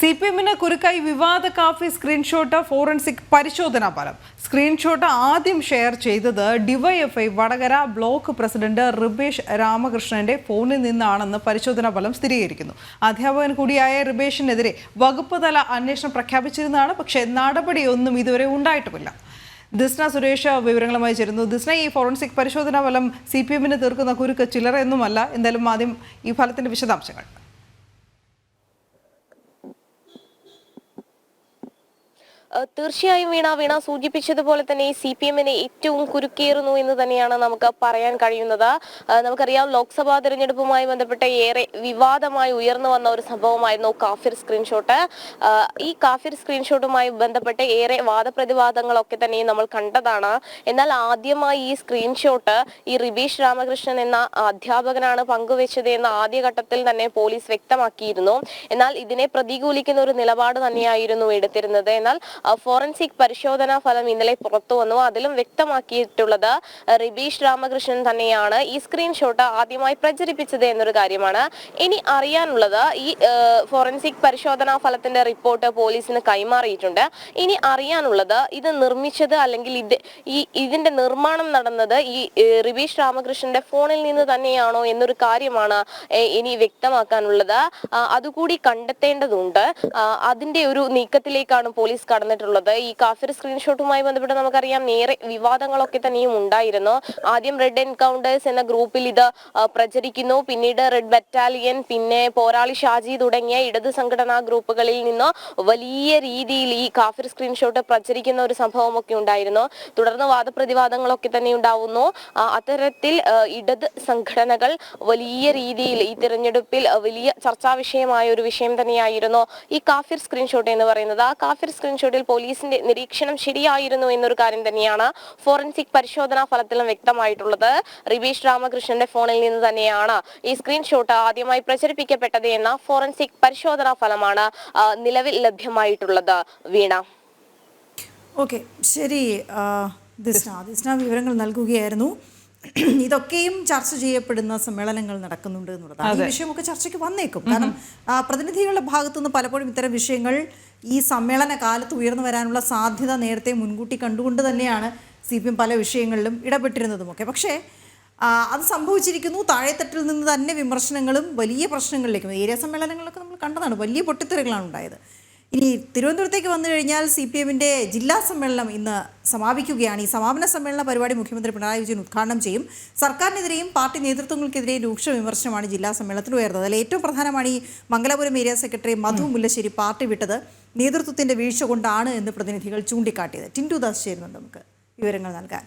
CPM-ന് കുരുക്കായി വിവാദ Kafi screenshot forensic പരിശോധനാ ഫലം. സ്ക്രീൻഷോട്ട് ആദ്യം ഷെയർ ചെയ്തത് DYFI Vadakara block president Ribesh രാമകൃഷ്ണന്റെ ഫോണിൽ നിന്നാണെന്ന് പരിശോധനാ ഫലം സ്ഥിരീകരിക്കുന്നു. അധ്യാപകൻ കൂടിയായ റിബേഷിനെതിരെ വകുപ്പ് തല അന്വേഷണം പ്രഖ്യാപിച്ചിരുന്നതാണ്. പക്ഷേ നടപടിയൊന്നും ഇതുവരെ ഉണ്ടായിട്ടുമില്ല. ദിസ്ന സുരേഷ് വിവരങ്ങളുമായി ചേരുന്നു. ദിസ്ന, ഈ ഫോറൻസിക് പരിശോധനാ ഫലം CPM-ന് തീർക്കുന്ന കുരുക്ക് ചില്ലറയൊന്നുമല്ല. എന്തായാലും ആദ്യം ഈ ഫലത്തിന്റെ വിശദാംശങ്ങൾ. തീർച്ചയായും വീണ സൂചിപ്പിച്ചതുപോലെ തന്നെ ഈ CPM-നെ ഏറ്റവും കുരുക്കേറുന്നു എന്ന് തന്നെയാണ് നമുക്ക് പറയാൻ കഴിയുന്നത്. നമുക്കറിയാം, ലോക്സഭാ തെരഞ്ഞെടുപ്പുമായി ബന്ധപ്പെട്ട ഏറെ വിവാദമായി ഉയർന്നു വന്ന ഒരു സംഭവമായിരുന്നു കാഫിർ സ്ക്രീൻഷോട്ട്. ഈ കാഫിർ സ്ക്രീൻഷോട്ടുമായി ബന്ധപ്പെട്ട് ഏറെ വാദപ്രതിവാദങ്ങളൊക്കെ തന്നെ നമ്മൾ കണ്ടതാണ്. എന്നാൽ ആദ്യമായി ഈ സ്ക്രീൻഷോട്ട് ഈ റിബേഷ് രാമകൃഷ്ണൻ എന്ന അധ്യാപകനാണ് പങ്കുവെച്ചത് എന്ന് ആദ്യഘട്ടത്തിൽ തന്നെ പോലീസ് വ്യക്തമാക്കിയിരുന്നു. എന്നാൽ ഇതിനെ പ്രതികൂലിക്കുന്ന ഒരു നിലപാട് തന്നെയായിരുന്നു എടുത്തിരുന്നത്. എന്നാൽ ഫോറൻസിക് പരിശോധനാ ഫലം ഇന്നലെ പുറത്തു വന്നു. അതിലും വ്യക്തമാക്കിയിട്ടുള്ളത് റിബേഷ് രാമകൃഷ്ണൻ തന്നെയാണ് ഈ സ്ക്രീൻഷോട്ട് ആദ്യമായി പ്രചരിപ്പിച്ചത് എന്നൊരു കാര്യമാണ്. ഇനി അറിയാനുള്ളത്, ഈ ഫോറൻസിക് പരിശോധനാ ഫലത്തിന്റെ റിപ്പോർട്ട് പോലീസിന് കൈമാറിയിട്ടുണ്ട്. ഇനി അറിയാനുള്ളത്, ഇത് നിർമ്മിച്ചത് അല്ലെങ്കിൽ ഇതിന്റെ നിർമ്മാണം നടന്നത് ഈ റിബേഷ് രാമകൃഷ്ണന്റെ ഫോണിൽ നിന്ന് തന്നെയാണോ എന്നൊരു കാര്യമാണ് ഇനി വ്യക്തമാക്കാനുള്ളത്. അതുകൂടി കണ്ടെത്തേണ്ടതുണ്ട്. അതിന്റെ ഒരു നീക്കത്തിലേക്കാണ് പോലീസ് കടന്നിട്ടുള്ളത്. ഈ കാഫിർ സ്ക്രീൻഷോട്ടുമായി ബന്ധപ്പെട്ട് നമുക്കറിയാം, നേരെ വിവാദങ്ങളൊക്കെ തന്നെയും ഉണ്ടായിരുന്നു. ആദ്യം റെഡ് എൻകൗണ്ടേഴ്സ് എന്ന ഗ്രൂപ്പിൽ ഇത് പ്രചരിക്കുന്നു. പിന്നീട് റെഡ് ബറ്റാലിയൻ, പിന്നെ പോരാളി ഷാജി തുടങ്ങിയ ഇടത് സംഘടനാ ഗ്രൂപ്പുകളിൽ നിന്ന് വലിയ രീതിയിൽ ഈ കാഫിർ സ്ക്രീൻഷോട്ട് പ്രചരിക്കുന്ന ഒരു സംഭവമൊക്കെ ഉണ്ടായിരുന്നു. തുടർന്ന് വാദപ്രതിവാദങ്ങളൊക്കെ തന്നെ ഉണ്ടാവുന്നു. അത്തരത്തിൽ ഇടത് സംഘടനകൾ വലിയ രീതിയിൽ ഈ തിരഞ്ഞെടുപ്പിൽ വലിയ ചർച്ചാ വിഷയമായ ഒരു വിഷയം തന്നെയായിരുന്നു ഈ കാഫിർ സ്ക്രീൻഷോട്ട് എന്ന് പറയുന്നത്. ആ കാഫിർ സ്ക്രീൻഷോട്ടിൽ പോലീസിന്റെ നിരീക്ഷണം ശരിയായിരുന്നു എന്നൊരു കാര്യം തന്നെയാണ് ഫോറൻസിക് പരിശോധനാ ഫലത്തിലും വ്യക്തമായിട്ടുള്ളത്. റിബേഷ് രാമകൃഷ്ണന്റെ ഫോണിൽ നിന്ന് തന്നെയാണ് ഈ സ്ക്രീൻഷോട്ട് ആദ്യമായി പ്രചരിപ്പിക്കപ്പെട്ടത് എന്ന ഫോറൻസിക് പരിശോധനാ ഫലമാണ് നിലവിൽ ലഭ്യമായിട്ടുള്ളത്. വീണ. ഓക്കെ, ശരി. ദിസ്ന വിവരങ്ങൾ നൽകുകയായിരുന്നു. ഇതൊക്കെയും ചർച്ച ചെയ്യപ്പെടുന്ന സമ്മേളനങ്ങൾ നടക്കുന്നുണ്ട് എന്നുള്ളതാണ്. ഈ വിഷയമൊക്കെ ചർച്ചയ്ക്ക് വന്നേക്കും. കാരണം പ്രതിനിധികളുടെ ഭാഗത്തുനിന്ന് പലപ്പോഴും ഇത്തരം വിഷയങ്ങൾ ഈ സമ്മേളന കാലത്ത് ഉയർന്നു വരാനുള്ള സാധ്യത നേരത്തെ മുൻകൂട്ടി കണ്ടുകൊണ്ട് തന്നെയാണ് CPM പല വിഷയങ്ങളിലും ഇടപെട്ടിരുന്നതുമൊക്കെ. പക്ഷേ അത് സംഭവിച്ചിരിക്കുന്നു. താഴെത്തട്ടിൽ നിന്ന് തന്നെ വിമർശനങ്ങളും വലിയ പ്രശ്നങ്ങളിലേക്കും ഏരിയ സമ്മേളനങ്ങളൊക്കെ നമ്മൾ കണ്ടതാണ്. വലിയ പൊട്ടിത്തെറികളാണ് ഉണ്ടായത്. ഇനി തിരുവനന്തപുരത്തേക്ക് വന്നു കഴിഞ്ഞാൽ CPM-ന്റെ ജില്ലാ സമ്മേളനം ഇന്ന് സമാപിക്കുകയാണ്. ഈ സമാപന സമ്മേളന പരിപാടി മുഖ്യമന്ത്രി പിണറായി വിജയൻ ഉദ്ഘാടനം ചെയ്യും. സർക്കാരിനെതിരെയും പാർട്ടി നേതൃത്വങ്ങൾക്കെതിരെയും രൂക്ഷ വിമർശനമാണ് ജില്ലാ സമ്മേളനത്തിൽ ഉയർന്നത്. അതിൽ ഏറ്റവും പ്രധാനമാണ് ഈ മംഗലാപുരം ഏരിയ സെക്രട്ടറി മധു മുല്ലശ്ശേരി പാർട്ടി വിട്ടത് നേതൃത്വത്തിന്റെ വീഴ്ച കൊണ്ടാണ് എന്ന് പ്രതിനിധികൾ ചൂണ്ടിക്കാട്ടിയത്. ടിൻഡു ദാസ് ചേരുന്നുണ്ട് നമുക്ക് വിവരങ്ങൾ നൽകാൻ.